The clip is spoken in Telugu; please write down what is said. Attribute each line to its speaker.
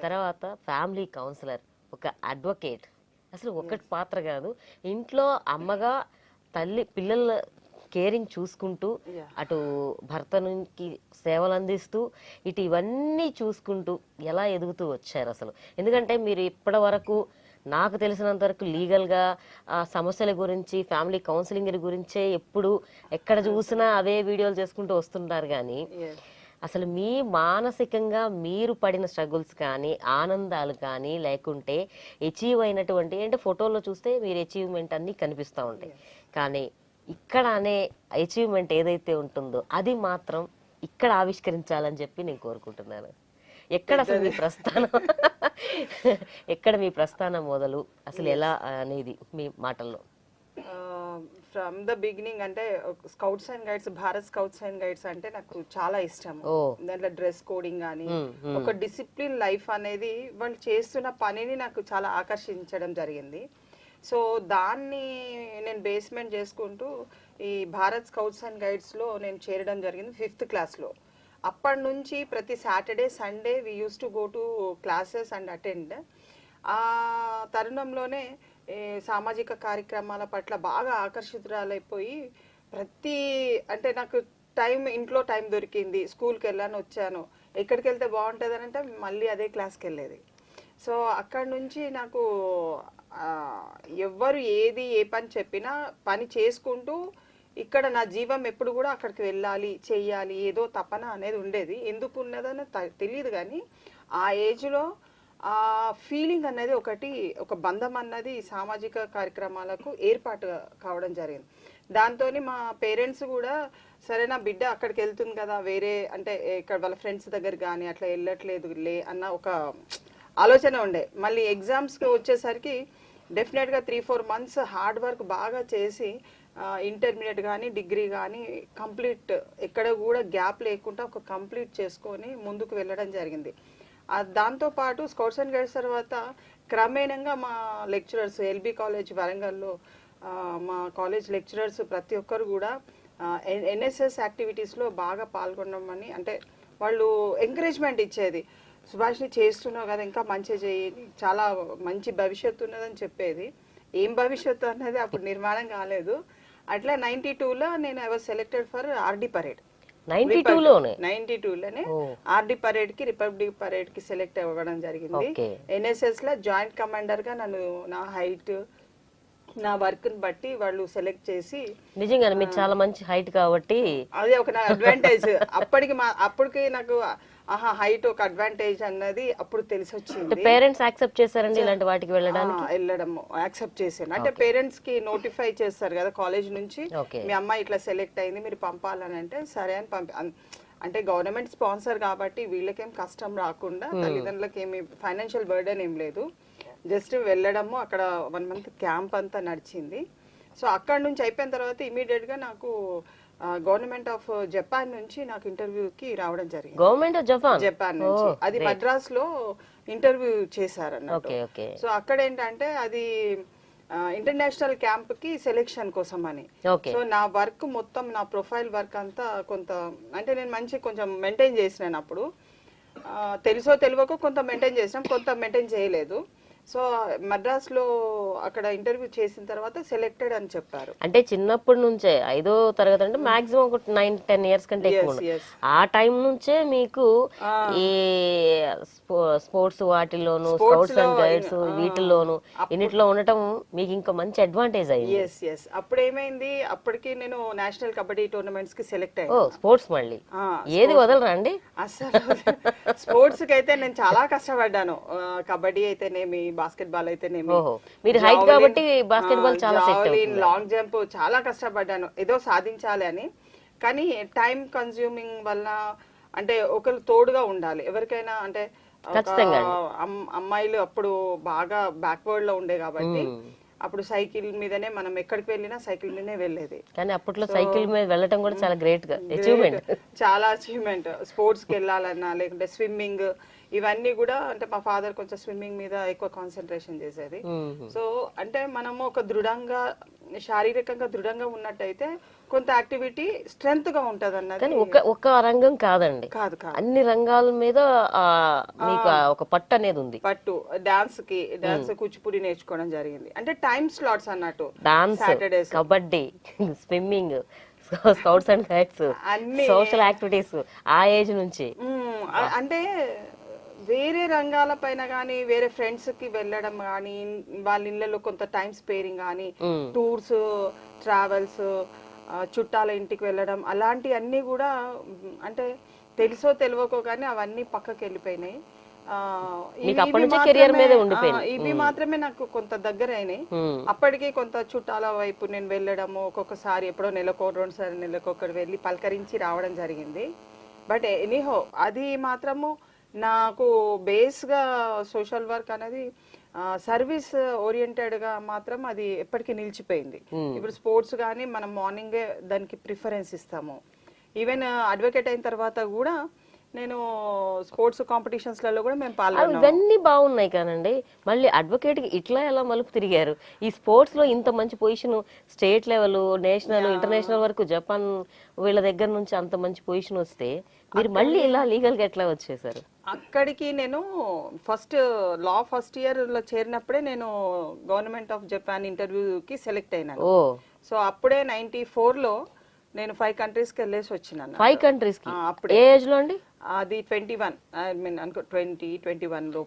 Speaker 1: తర్వాత ఫ్యామిలీ కౌన్సిలర్, ఒక అడ్వకేట్. అసలు ఒకటి పాత్ర కాదు, ఇంట్లో అమ్మగా తల్లి పిల్లల కేరింగ్ చూసుకుంటూ, అటు భర్త నుంచి సేవలు అందిస్తూ, ఇటు ఇవన్నీ చూసుకుంటూ ఎలా ఎదుగుతూ వచ్చారు అసలు? ఎందుకంటే మీరు ఇప్పటి వరకు నాకు తెలిసినంత వరకు లీగల్గా సమస్యల గురించి, ఫ్యామిలీ కౌన్సిలింగ్ గురించే ఎప్పుడు ఎక్కడ చూసినా అవే వీడియోలు చేసుకుంటూ వస్తుంటారు. కానీ అసలు మీ మానసికంగా మీరు పడిన స్ట్రగుల్స్ కానీ, ఆనందాలు కానీ, లేకుంటే అచీవ్ అయినటువంటి, అంటే ఫోటోలో చూస్తే మీరు అచీవ్మెంట్ అన్నీ కనిపిస్తూ ఉంటాయి, కానీ ఇక్కడ అనే అచీవ్మెంట్ ఏదైతే ఉంటుందో అది మాత్రం ఇక్కడ ఆవిష్కరించాలని చెప్పి నేను కోరుకుంటున్నాను. ఎక్కడ అసలు మీ ప్రస్థానం ఎక్కడ మీ ప్రస్థానం మొదలు, అసలు ఎలా అనేది మీ మాటల్లో?
Speaker 2: ఫ్రమ్ ద బిగినింగ్ అంటే scouts and guides, Bharat scouts and guides అంటే నాకు చాలా ఇష్టం. దాంట్లో డ్రెస్ కోడింగ్ కానీ, ఒక డిసిప్లిన్ లైఫ్ అనేది, వాళ్ళు చేస్తున్న పనిని నాకు చాలా ఆకర్షించడం జరిగింది. సో దాన్ని నేను బేస్మెంట్ చేసుకుంటూ ఈ భారత్ స్కౌట్స్ అండ్ గైడ్స్లో నేను చేరడం జరిగింది 5th క్లాస్లో. అప్పటి నుంచి ప్రతి Saturday Sunday we use to go to classes and attend. ఆ తరుణంలోనే సామాజిక కార్యక్రమాల పట్ల బాగా ఆకర్షితురాలైపోయి, అంటే నాకు ఇంట్లో టైం దొరికింది, స్కూల్కి వెళ్ళాను, వచ్చాను, ఎక్కడికి వెళ్తే బాగుంటుంది అని అంటే మళ్ళీ అదే క్లాస్కి వెళ్ళేది. సో అక్కడి నుంచి నాకు ఎవ్వరు ఏది ఏ పని చెప్పినా పని చేసుకుంటూ, ఇక్కడ నా జీవం ఎప్పుడు కూడా అక్కడికి వెళ్ళాలి, చెయ్యాలి, ఏదో తపన అనేది ఉండేది. ఎందుకు ఉన్నదని తెలియదు, కానీ ఆ ఏజ్లో ఆ ఫీలింగ్ అనేది ఒక బంధం అన్నది సామాజిక కార్యక్రమాలకు ఏర్పాటు కావడం జరిగింది. దాంతో మా పేరెంట్స్ కూడా, సరే నా బిడ్డ అక్కడికి వెళ్తుంది కదా, వేరే అంటే ఇక్కడ వాళ్ళ ఫ్రెండ్స్ దగ్గర కానీ అట్లా వెళ్ళట్లేదు లే అన్న ఒక ఆలోచన ఉండే. మళ్ళీ ఎగ్జామ్స్కి వచ్చేసరికి డెఫినెట్గా 3-4 months హార్డ్ వర్క్ బాగా చేసి ఇంటర్మీడియట్ కానీ డిగ్రీ కానీ కంప్లీట్, ఎక్కడ కూడా గ్యాప్ లేకుండా ఒక కంప్లీట్ చేసుకొని ముందుకు వెళ్ళడం జరిగింది. దాంతోపాటు స్కౌట్స్ అండ్ గైడ్స్ తర్వాత క్రమేణంగా మా లెక్చరర్స్, ఎల్బీ కాలేజ్ వరంగల్లో మా కాలేజ్ లెక్చరర్స్ ప్రతి ఒక్కరు కూడా ఎన్ఎస్ఎస్ యాక్టివిటీస్లో బాగా పాల్గొనమని, అంటే వాళ్ళు ఎంకరేజ్మెంట్ ఇచ్చేది. సుభాష్ని చేస్తున్నావు కదా, ఇంకా మంచిగా చేయి, చాలా మంచి భవిష్యత్తు ఉన్నదని చెప్పేది. ఏం భవిష్యత్తు అనేది అప్పుడు నిర్మాణం కాలేదు. అట్లా 92లో నేను I was selected for RD parade. 92లోనే ఆర్డి పరేడ్ కి, రిపబ్లిక్ పరేడ్ కి సెలెక్ట్ అవ్వడం జరిగింది. ఎన్ఎస్ఎస్ లో జాయింట్ కమాండర్ గా నన్ను, నా హైట్, నా వర్క్ ని బట్టి వాళ్ళు సెలెక్ట్ చేసి,
Speaker 1: నిజంగా మీరు చాలా మంచి హైట్ కాబట్టి
Speaker 2: అదే ఒక నా అడ్వాంటేజ్. అప్పటికి నాకు హైట్ ఒక అడ్వాంటేజ్ అన్నది అప్పుడు తెలిసి వచ్చింది.
Speaker 1: పేరెంట్స్ యాక్సెప్ట్ చేశారండి ఇలాంటి వాటికి వెళ్ళడం
Speaker 2: యాక్సెప్ట్ చేశాను. అంటే పేరెంట్స్ కి నోటిఫై చేస్తారు కదా కాలేజ్ నుంచి, మీ అమ్మాయి ఇట్లా సెలెక్ట్ అయింది, మీరు పంపాలని అంటే సరే అని అంటే గవర్నమెంట్ స్పాన్సర్ కాబట్టి వీళ్ళకేం కష్టం రాకుండా, తల్లిదండ్రులకి ఏమి ఫైనాన్షియల్ బర్డెన్ ఏం లేదు, జస్ట్ వెళ్ళడము, అక్కడ 1 month క్యాంప్ అంతా నడిచింది. సో అక్కడ నుంచి అయిపోయిన తర్వాత ఇమీడియట్ గా నాకు గవర్నమెంట్ ఆఫ్ జపాన్ నుంచి నాకు ఇంటర్వ్యూకి రావడం జరిగింది.
Speaker 1: గవర్నమెంట్ ఆఫ్
Speaker 2: జపాన్ నుంచి, అది మద్రాస్ లో ఇంటర్వ్యూ చేశారు అన్నట్టు. సో అక్కడ ఏంటంటే అది ఇంటర్నేషనల్ క్యాంప్ కి సెలెక్షన్ కోసం అని. సో నా వర్క్ మొత్తం, నా ప్రొఫైల్ వర్క్ అంతా కొంత, అంటే నేను మంచి కొంచెం మెయింటైన్ చేసినాను. అప్పుడు తెలుసో తెలియకో కొంత మెయింటైన్ చేసినాం, కొంత మెయింటైన్ చేయలేదు. సో మద్రాస్ లో అక్కడ ఇంటర్వ్యూ చేసిన తర్వాత సెలెక్టెడ్ అని చెప్పారు.
Speaker 1: అంటే చిన్నప్పటి నుంచే 5వ తరగతి అంటే మాక్సిమం ఒక 9-10 years కంటే ఎక్కువ, ఆ టైం నుంచే మీకు ఈ స్పోర్ట్స్ వాటిల్లోను, స్కౌట్స్ అండ్ గైడ్స్ వీటిల్లోను ఇన్నిట్లో ఉండటం మీకు ఇంకా మంచి అడ్వాంటేజ్ అయ్యింది.
Speaker 2: అప్పుడు ఏమైంది, అప్పటికి నేను నేషనల్ కబడ్డీ టోర్నమెంట్స్ కి సెలెక్ట్ అయ్యాను.
Speaker 1: స్పోర్ట్స్ మళ్ళీ ఏది వదలరా అండి?
Speaker 2: అసలు స్పోర్ట్స్ కి అయితే నేను చాలా కష్టపడ్డాను. కబడ్డీ అయితేనేమి, బాస్కెట్బాల్ అయితేనేమి,
Speaker 1: మీరు హైట్ కాబట్టి బాస్కెట్బాల్ చాలా సెట్ అవుతుంది.
Speaker 2: లాంగ్ జంప్ చాలా కష్టపడ్డాను ఏదో సాధించాలి అని. కానీ టైం కన్స్యూమింగ్ వల్ల, అంటే ఒకరు తోడుగా ఉండాలి ఎవరికైనా. అంటే అమ్మాయిలు అప్పుడు బాగా బ్యాక్వర్డ్ లో ఉండే కాబట్టి అప్పుడు సైకిల్ మీదనే మనం ఎక్కడికి వెళ్ళినా సైకిల్ మీదనే వెళ్ళేది.
Speaker 1: కానీ అప్పట్లో సైకిల్ మీద వెళ్ళడం కూడా చాలా గ్రేట్ గా అచీవ్మెంట్,
Speaker 2: చాలా అచీవ్మెంట్. స్పోర్ట్స్ కి వెళ్ళాలన్నా, లేకుంటే స్విమ్మింగ్, ఇవన్నీ కూడా, అంటే మా ఫాదర్ కొంచెం స్విమ్మింగ్ మీద ఎక్కువ కాన్సన్ట్రేషన్ చేసేది. సో అంటే మనము ఒక దృఢంగా శారీరకంగా దృఢంగా ఉన్నట్టయితే కొంత యాక్టివిటీ స్ట్రెంగ్త్ గా ఉంటది అన్నది.
Speaker 1: కానీ ఒక రంగం కాదండి,
Speaker 2: కాదు కాదు
Speaker 1: అన్ని రంగాల మీద ఆ, మీకు ఒక పట్టు అనేది ఉంది.
Speaker 2: పట్టు డాన్స్ కూచిపూడి నేర్చుకోవడం జరిగింది. అంటే టైం స్లాట్స్ అన్నట్టు
Speaker 1: dance,
Speaker 2: Saturdays
Speaker 1: kabaddi, swimming, scouts and guides,
Speaker 2: అన్ని
Speaker 1: సోషల్ యాక్టివిటీస్ ఆ ఏజ్ నుంచి.
Speaker 2: అంటే వేరే రంగాల పైన కానీ వేరే ఫ్రెండ్స్ కి వెళ్ళడం కానీ వాళ్ళ ఇళ్ళలో కొంత టైం స్పేరింగ్ కానీ టూర్స్ ట్రావెల్స్ చుట్టాల ఇంటికి వెళ్ళడం అలాంటి అన్ని కూడా అంటే తెలుసో తెలియకో కానీ అవన్నీ పక్కకి వెళ్ళిపోయినాయి.
Speaker 1: మీకు అప్పటి నుంచే కెరియర్ మీద ఉండిపోయింది.
Speaker 2: ఇవి మాత్రమే నాకు కొంత దగ్గర అయినాయి. అప్పటికి కొంత చుట్టాల వైపు నేను వెళ్ళడము ఒక్కొక్కసారి ఎప్పుడో నెలకో 2 సార్లు నెలకొకటి వెళ్ళి పలకరించి రావడం జరిగింది. బట్ ఎనీహో అది మాత్రము నాకు బేస్ గా సోషల్ వర్క్ అనేది సర్వీస్ ఓరియంటెడ్ గా మాత్రం అది ఎప్పటికీ నిలిచిపోయింది. ఇప్పుడు స్పోర్ట్స్ కానీ మనం మార్నింగే దానికి ప్రిఫరెన్స్ ఇస్తాము. ఈవెన్ అడ్వకేట్ అయిన తర్వాత కూడా నేను స్పోర్ట్స్ కాంపిటీషన్స్ లలో కూడా మేము పాల్గొన్నాము.
Speaker 1: ఇవన్నీ బాగున్నాయి కానండి, మళ్ళీ అడ్వకేట్ కి ఇట్లా ఎలా మలుపు తిరిగారు? ఈ స్పోర్ట్స్ లో ఇంత మంచి position, state level, national, international వరకు జపాన్ వీళ్ళ దగ్గర నుంచి అంత మంచి పొజిషన్ వస్తే మీరు మళ్ళీ ఇలా లీగల్ గా ఎట్లా వచ్చేసారు?
Speaker 2: అక్కడికి నేను ఫస్ట్ ఇయర్ లో చేరినప్పుడే నేను గవర్నమెంట్ ఆఫ్ జపాన్ ఇంటర్వ్యూకి సెలెక్ట్ అయినాను.
Speaker 1: ఓ,
Speaker 2: సో అప్పుడే 94 లో నేను 5 కంట్రీస్ కి వెళ్ళేసి వచ్చినాను.
Speaker 1: 5 కంట్రీస్ కి
Speaker 2: అప్పుడే
Speaker 1: ఏ ఏజ్ లో అండి?
Speaker 2: అది 21 ఐ మీన్ అనుకో 2021 లో